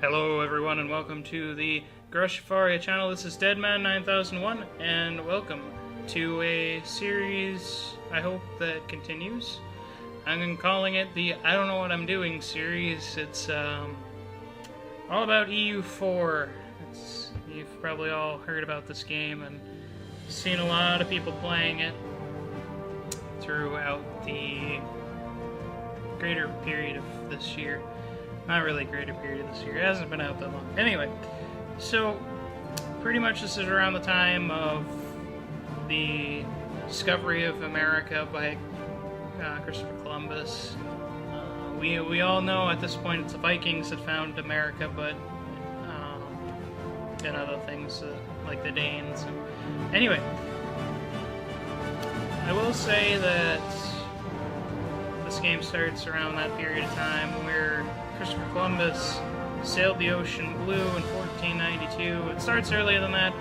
Hello everyone and welcome to the GrexofFaria Channel. This is Deadman9001 and welcome to a series I hope that continues. I'm calling it the I Don't Know What I'm Doing series. It's all about EU4. You've probably all heard about this game and seen a lot of people playing it throughout the greater period of this year. Not really greater period of this year. It hasn't been out that long. Anyway, so pretty much this is around the time of the discovery of America by Christopher Columbus. We all know at this point it's the Vikings that found America, but and other things like the Danes. Anyway, I will say that this game starts around that period of time where Christopher Columbus sailed the ocean blue in 1492. It starts earlier than that,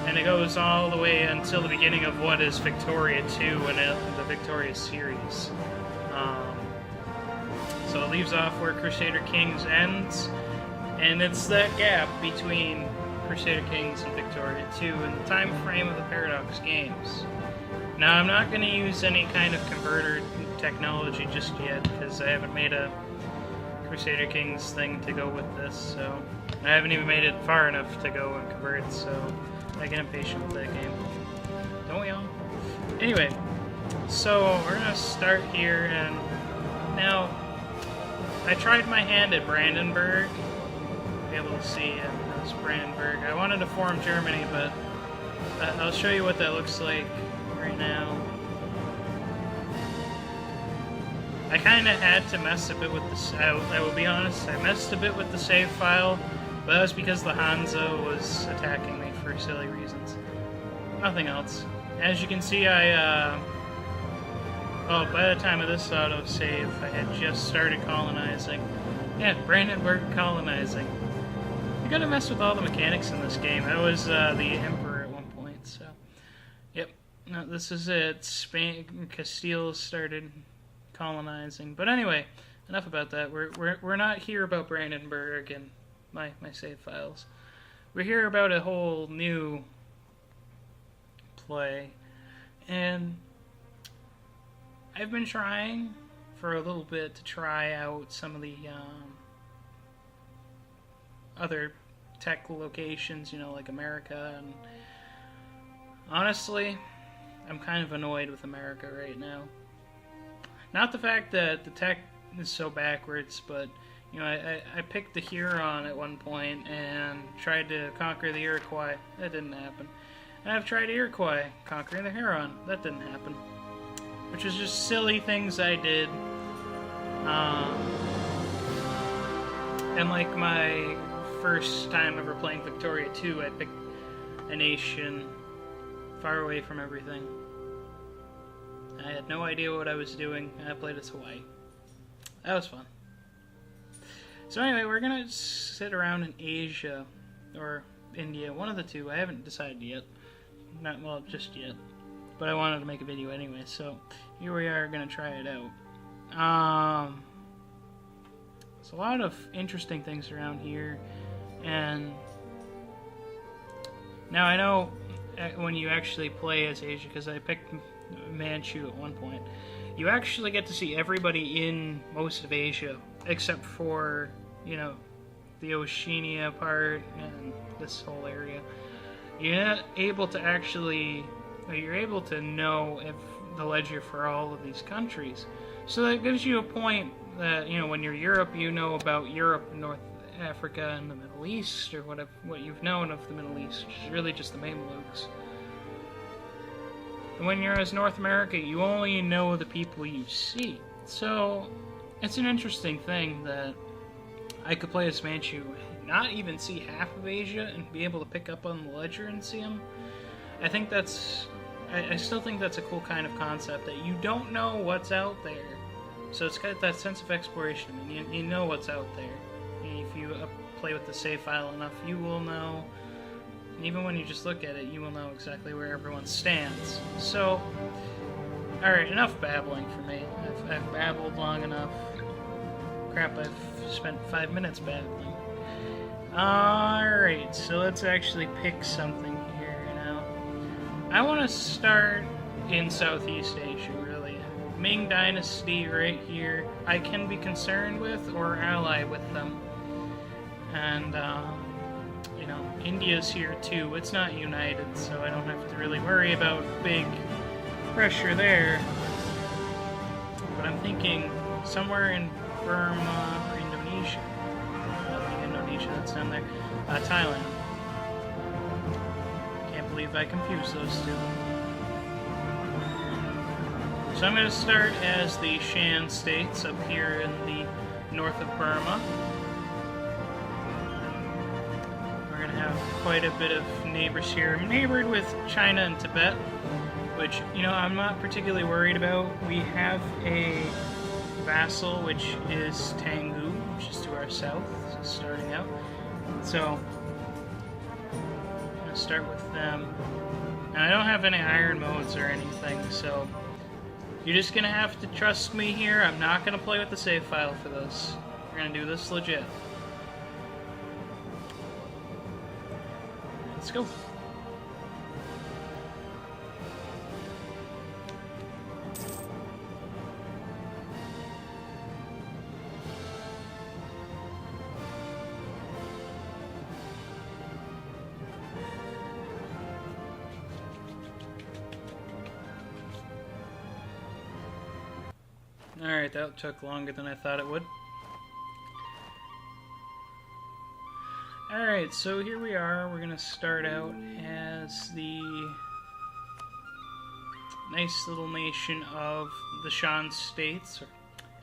and it goes all the way until the beginning of what is Victoria 2 and the Victoria series. So it leaves off where Crusader Kings ends, and it's that gap between Crusader Kings and Victoria 2 in the time frame of the Paradox games. Now, I'm not going to use any kind of converter technology just yet, because I haven't made a Crusader Kings thing to go with this, so I haven't even made it far enough to go and convert, so I get impatient with that game. Don't we all? Anyway, so we're going to start here, and now, I tried my hand at Brandenburg. You'll be able to see it as Brandenburg. I wanted to form Germany, but I'll show you what that looks like right now. I kind of had to mess a bit with the... I will be honest, I messed a bit with the save file, but that was because the Hansa was attacking me for silly reasons. Nothing else. As you can see, well, by the time of this autosave, I had just started colonizing. Yeah, Brandenburg colonizing. You gotta mess with all the mechanics in this game. I was the Emperor at one point, so... Yep. No, this is it. Spain, Castile started colonizing. But anyway, enough about that. We're not here about Brandenburg and my save files. We're here about a whole new play. And I've been trying for a little bit to try out some of the other tech locations, you know, like America, and honestly, I'm kind of annoyed with America right now. Not the fact that the tech is so backwards, but, you know, I picked the Huron at one point and tried to conquer the Iroquois. That didn't happen. And I've tried Iroquois conquering the Huron. That didn't happen. Which was just silly things I did. And like my first time ever playing Victoria 2, I picked a nation far away from everything. I had no idea what I was doing, and I played as Hawaii. That was fun. So anyway, we're gonna sit around in Asia, or India, one of the two. I haven't decided yet. Not, well, just yet. But I wanted to make a video anyway, so here we are gonna try it out. There's a lot of interesting things around here, and now I know when you actually play as Asia, because I picked Manchu at one point, you actually get to see everybody in most of Asia, except for, you know, the Oceania part and this whole area. You're not able to actually... You're able to know if the ledger for all of these countries. So that gives you a point that, you know, when you're Europe, you know about Europe, North Africa, and the Middle East, or what you've known of the Middle East, which is really just the Mamelukes. And when you're as North America, you only know the people you see. So it's an interesting thing that I could play as Manchu, not even see half of Asia, and be able to pick up on the ledger and see them. I think that's... I still think that's a cool kind of concept, that you don't know what's out there. So it's got that sense of exploration. I mean, you know what's out there. If you play with the save file enough, you will know. And even when you just look at it, you will know exactly where everyone stands. So, alright, enough babbling for me. I've babbled long enough. crap, I've spent 5 minutes battling. Alright, so let's actually pick something here now. I want to start in Southeast Asia, really. Ming Dynasty right here, I can be concerned with or ally with them. And, you know, India's here too. It's not united, so I don't have to really worry about big pressure there. But I'm thinking somewhere in Burma or Indonesia. Indonesia, that's down there. Thailand. Can't believe I confused those two. So I'm going to start as the Shan states up here in the north of Burma. We're going to have quite a bit of neighbors here. I'm neighbored with China and Tibet, which, you know, I'm not particularly worried about. We have a vassal, which is Tangu, which is to our south, starting out. So, I'm going to start with them. And I don't have any iron modes or anything, so you're just going to have to trust me here. I'm not going to play with the save file for this. We're going to do this legit. Let's go. Alright, that took longer than I thought it would. Alright, so here we are. We're going to start out as the nice little nation of the Shan states, or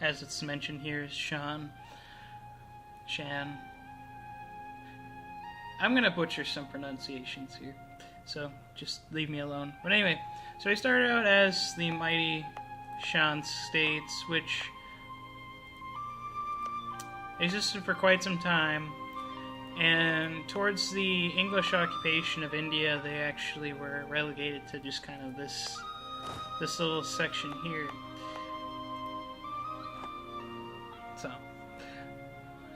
as it's mentioned here is Shan. Shan. I'm going to butcher some pronunciations here, so just leave me alone. But anyway, so we started out as the mighty Shan states, which existed for quite some time, and towards the English occupation of India, they actually were relegated to just kind of this little section here.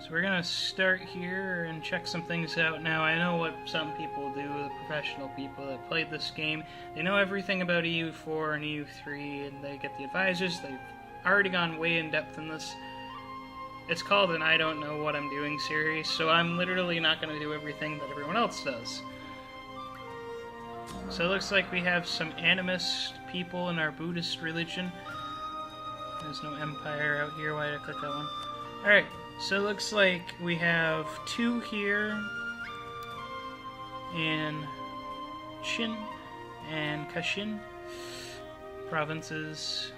So we're gonna start here and check some things out now. I know what some people do, the professional people that played this game. They know everything about EU4 and EU3, and they get the advisors. They've already gone way in depth in this. It's called an I don't know what I'm doing series, so I'm literally not gonna do everything that everyone else does. So it looks like we have some animist people in our Buddhist religion. There's no empire out here. Why did I click that one? Alright. So it looks like we have two here in Shin and Kashin provinces,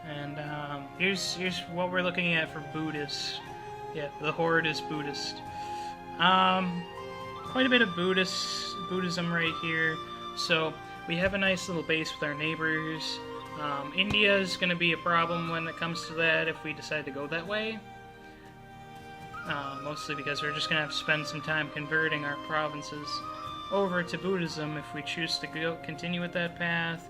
and here's what we're looking at for Buddhists. Yeah, the horde is Buddhist. Quite a bit of Buddhism right here. So we have a nice little base with our neighbors. India is going to be a problem when it comes to that if we decide to go that way. Mostly because we're just going to have to spend some time converting our provinces over to Buddhism if we choose to continue with that path.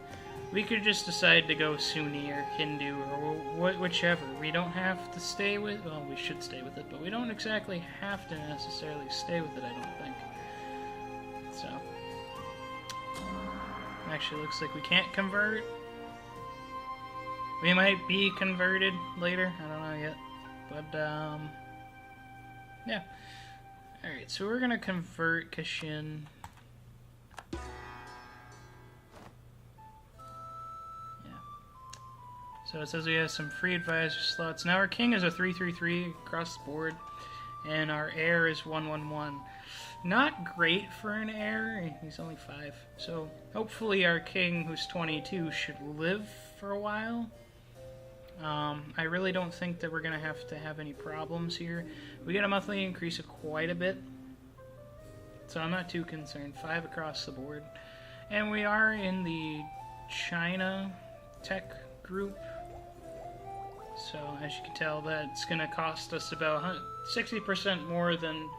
We could just decide to go Sunni or Hindu or whichever. We don't have to stay with, well, we should stay with it, but we don't exactly have to necessarily stay with it, I don't think. So, actually looks like we can't convert. We might be converted later, I don't know yet, but, yeah. Alright, so we're gonna convert Kashin. Yeah. So it says we have some free advisor slots. Now our king is a 3-3-3 across the board, and our heir is 1-1-1. Not great for an heir, he's only 5. So hopefully our king, who's 22, should live for a while. I really don't think that we're going to have any problems here. We get a monthly increase of quite a bit, so I'm not too concerned. 5 across the board. And we are in the China tech group, so as you can tell, that's going to cost us about 60% more than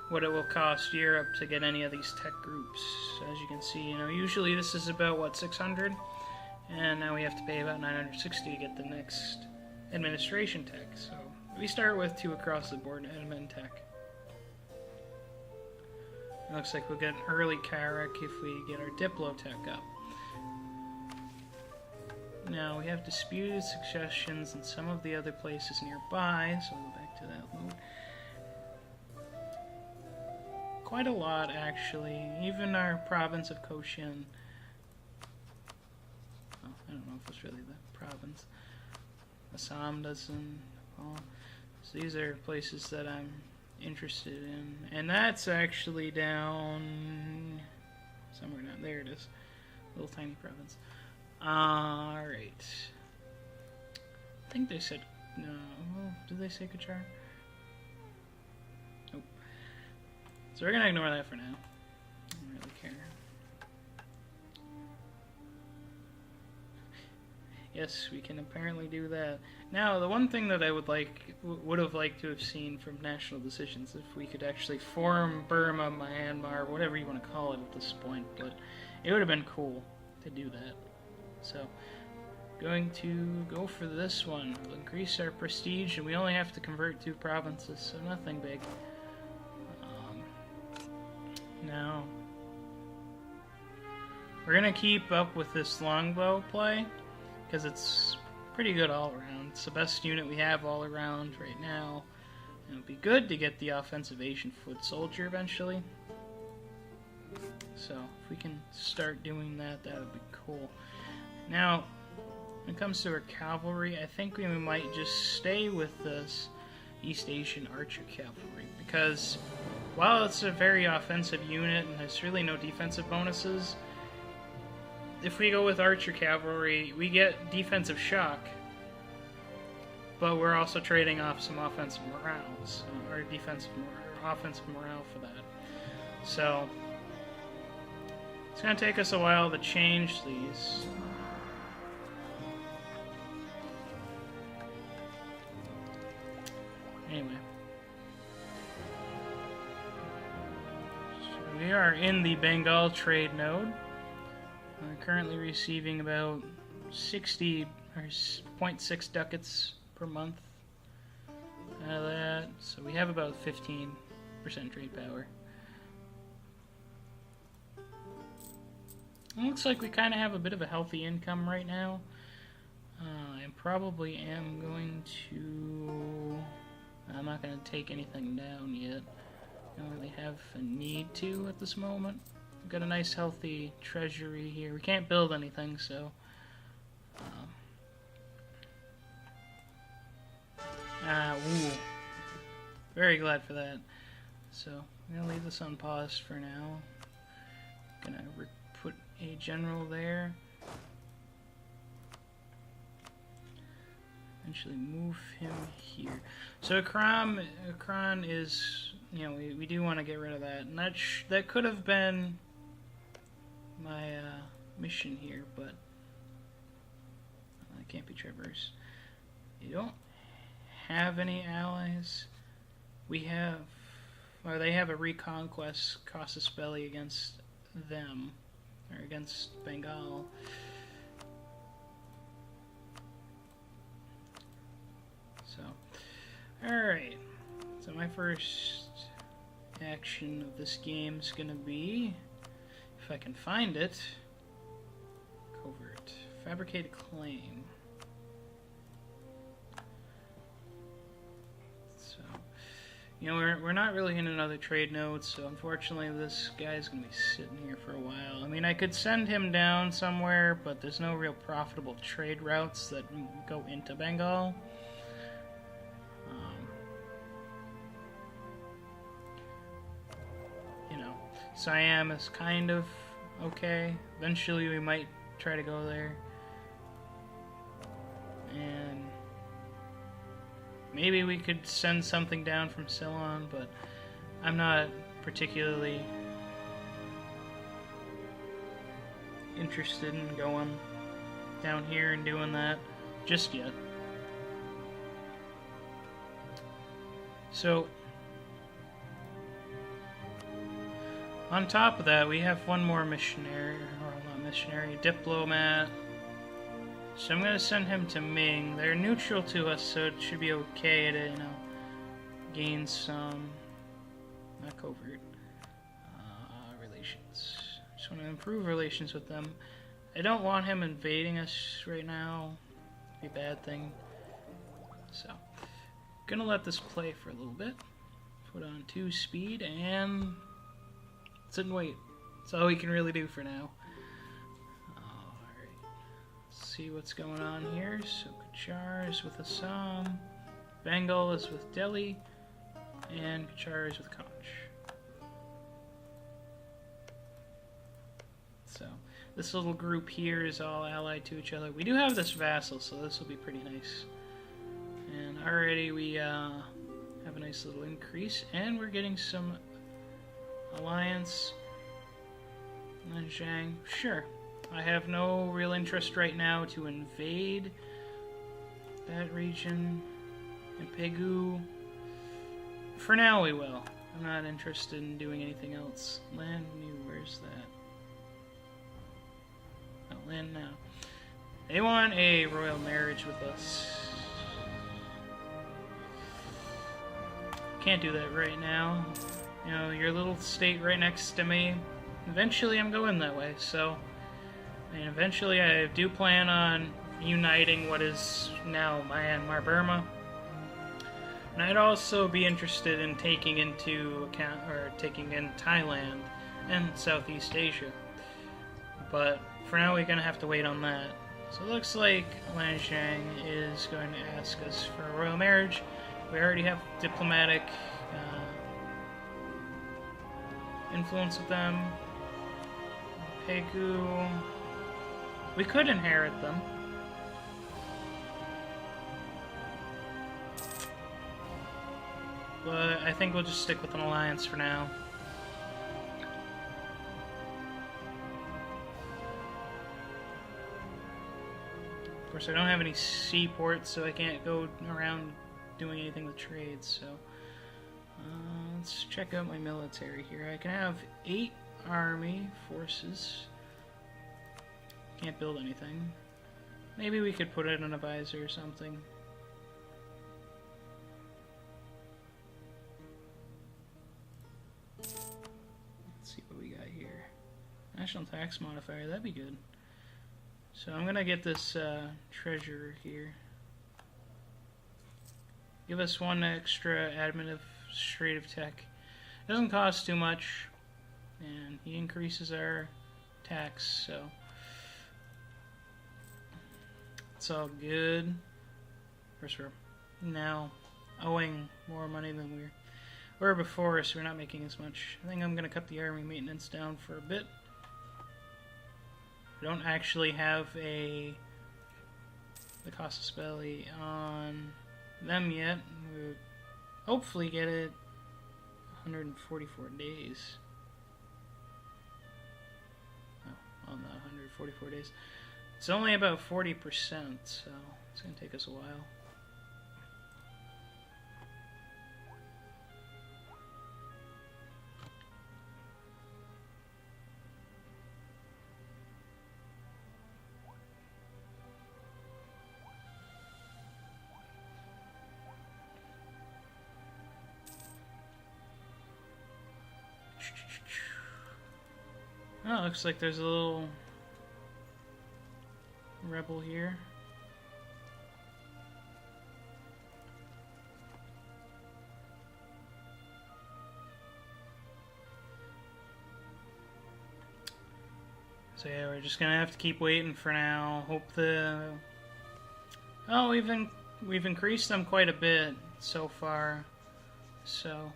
what it will cost Europe to get any of these tech groups. So as you can see, you know, usually this is about, what, 600? And now we have to pay about 960 to get the next administration tech. So we start with 2 across the board admin tech. It looks like we'll get early Carrick if we get our Diplo tech up. Now we have disputed successions in some of the other places nearby, so we'll go back to that mode. Quite a lot, actually. Even our province of Koshin. Oh, I don't know if it's really the province. Assam doesn't. Well, so these are places that I'm interested in. And that's actually down somewhere down there. It is. Little tiny province. Alright. I think they said. No. Well, did they say Kachar? Nope. So we're gonna ignore that for now. I don't really care. Yes, we can apparently do that. Now, the one thing that I would have liked to have seen from national decisions, if we could actually form Burma, Myanmar, whatever you want to call it at this point, but it would have been cool to do that. So, going to go for this one. We'll increase our prestige, and we only have to convert 2 provinces, so nothing big. Now, we're going to keep up with this longbow play, because it's pretty good all around. It's the best unit we have all around right now. And it would be good to get the offensive Asian foot soldier eventually. So, if we can start doing that, that would be cool. Now, when it comes to our cavalry, I think we might just stay with this East Asian archer cavalry, because while it's a very offensive unit and there's really no defensive bonuses, if we go with archer cavalry, we get defensive shock, but we're also trading off some offensive morale, or offensive morale for that. So it's going to take us a while to change these. Anyway. So we are in the Bengal trade node. We're currently receiving about 60 or 0.6 ducats per month out of that. So we have about 15% trade power. It looks like we kind of have a bit of a healthy income right now. I probably am going to... I'm not going to take anything down yet. I don't really have a need to at this moment. We've got a nice healthy treasury here. We can't build anything, so... ooh. Very glad for that. So, I'm going to leave this on pause for now. Going to put a general there. Eventually move him here. So Akron is, you know, we do want to get rid of that. And that could have been my mission here, but it can't be traversed. You don't have any allies. We have, or they have a reconquest casus belli against them, or against Bengal. So, alright. So my first action of this game is going to be, if I can find it, covert. Fabricate a claim. So, you know, we're not really in another trade node, so unfortunately this guy's going to be sitting here for a while. I mean, I could send him down somewhere, but there's no real profitable trade routes that go into Bengal. Siam is kind of okay. Eventually we might try to go there. And maybe we could send something down from Ceylon, but I'm not particularly interested in going down here and doing that just yet. So on top of that, we have one more missionary, or not missionary, diplomat. So I'm going to send him to Ming. They're neutral to us, so it should be okay to, you know, gain some, not covert, relations. Just want to improve relations with them. I don't want him invading us right now. It'd be a bad thing. So, gonna let this play for a little bit. Put on 2 speed and sit and wait. That's all we can really do for now. Alright. See what's going on here. So Kachar is with Assam. Bengal is with Delhi. And Kachar is with Conch. So, this little group here is all allied to each other. We do have this vassal, so this will be pretty nice. And already we have a nice little increase, and we're getting some alliance. And Zhang, sure. I have no real interest right now to invade that region. And Pegu, for now we will. I'm not interested in doing anything else. Land new, where's that? Oh, land now. They want a royal marriage with us. Can't do that right now. You know, your little state right next to me. Eventually I'm going that way, so... I mean, eventually I do plan on uniting what is now Myanmar, Burma. And I'd also be interested in taking into account, or taking in Thailand and Southeast Asia. But for now we're going to have to wait on that. So it looks like Lanzhang is going to ask us for a royal marriage. We already have diplomatic influence with them. Pegu. We could inherit them. But I think we'll just stick with an alliance for now. Of course, I don't have any seaports, so I can't go around doing anything with trades, so let's check out my military here. I can have 8 army forces. Can't build anything. Maybe we could put it in a visor or something. Let's see what we got here. National tax modifier, that'd be good. So I'm gonna get this treasurer here. Give us 1 extra administrative tech. Doesn't cost too much, and he increases our tax, so it's all good. Of course, we're now owing more money than we were before, so we're not making as much. I think I'm going to cut the army maintenance down for a bit. We don't actually have the casus belli on them yet. We'll hopefully get it 144 days. Oh, well, not 144 days. It's only about 40%, so it's going to take us a while. Oh, looks like there's a little rebel here. So yeah, we're just gonna have to keep waiting for now. Hope oh, we've increased them quite a bit so far. So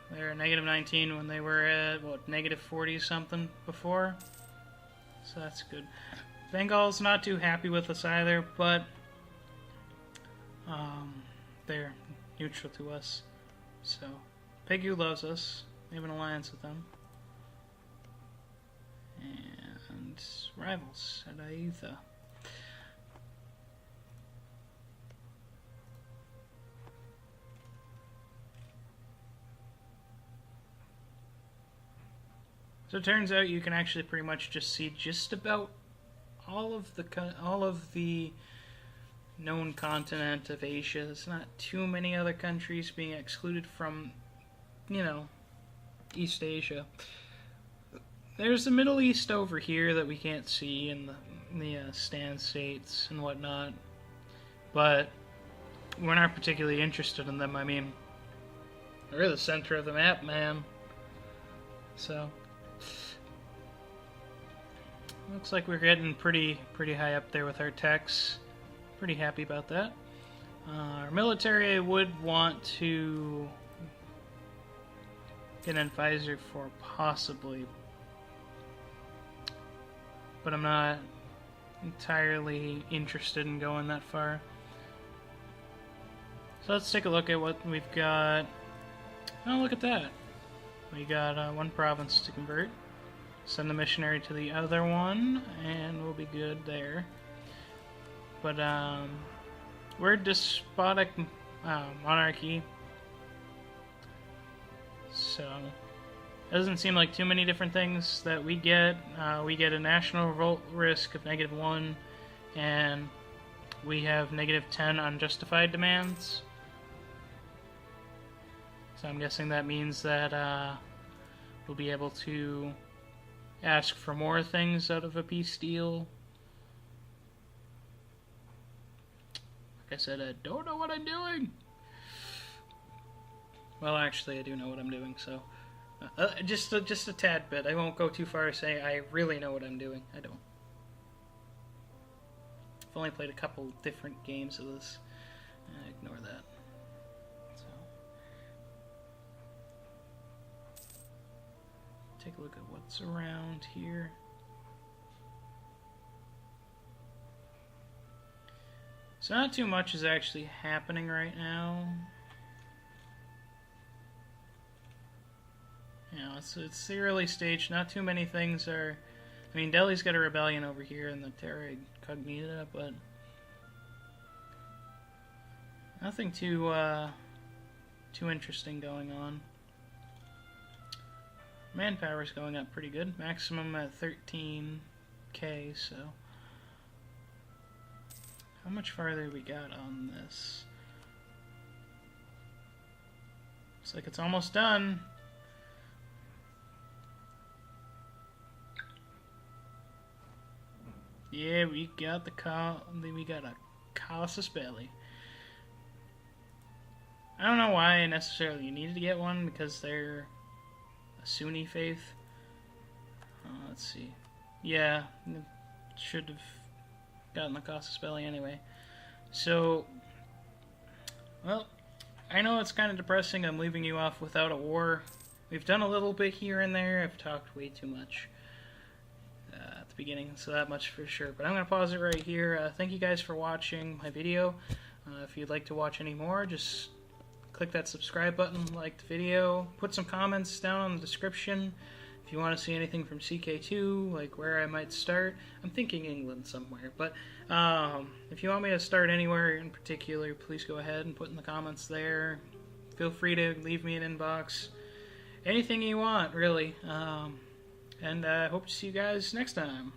they're at -19 when they were at, what, -40 something before. So that's good. Bengal's not too happy with us either, but they're neutral to us. So Pegu loves us. We have an alliance with them. And rivals at Aitha. So it turns out you can actually pretty much just see just about all of the known continent of Asia. There's not too many other countries being excluded from, you know, East Asia. There's the Middle East over here that we can't see, and the stand states and whatnot. But we're not particularly interested in them. I mean, they're the center of the map, man. So looks like we're getting pretty high up there with our techs. Pretty happy about that. Our military would want to get an advisor for possibly, but I'm not entirely interested in going that far. So let's take a look at what we've got. Oh, look at that. We got one province to convert. Send the missionary to the other one, and we'll be good there. But we're a despotic monarchy, so it doesn't seem like too many different things that we get. We get a national revolt risk of -1, and we have -10 unjustified demands. So I'm guessing that means that we'll be able to ask for more things out of a peace deal. Like I said, I don't know what I'm doing. Well, actually, I do know what I'm doing, so just a tad bit. I won't go too far to say I really know what I'm doing. I don't. I've only played a couple different games of this. Ignore that. So, take a look at what's around here. So not too much is actually happening right now. You know, it's the early stage. Not too many things are. I mean, Delhi's got a rebellion over here in the Terra Incognita, but nothing too interesting going on. Manpower's going up pretty good. Maximum at 13k. So how much farther we got on this? Looks like it's almost done. Yeah, we got a casus belli. I don't know why necessarily you needed to get one, because they're a Sunni faith. Let's see. Yeah, should have gotten the casus belli anyway. So, well, I know it's kind of depressing. I'm leaving you off without a war. We've done a little bit here and there. I've talked way too much at the beginning, so that much for sure. But I'm going to pause it right here. Thank you guys for watching my video. If you'd like to watch any more, just click that subscribe button, like the video, put some comments down in the description. If you want to see anything from CK2, like where I might start, I'm thinking England somewhere, but if you want me to start anywhere in particular, please go ahead and put in the comments there. Feel free to leave me an inbox. Anything you want, really. And I hope to see you guys next time.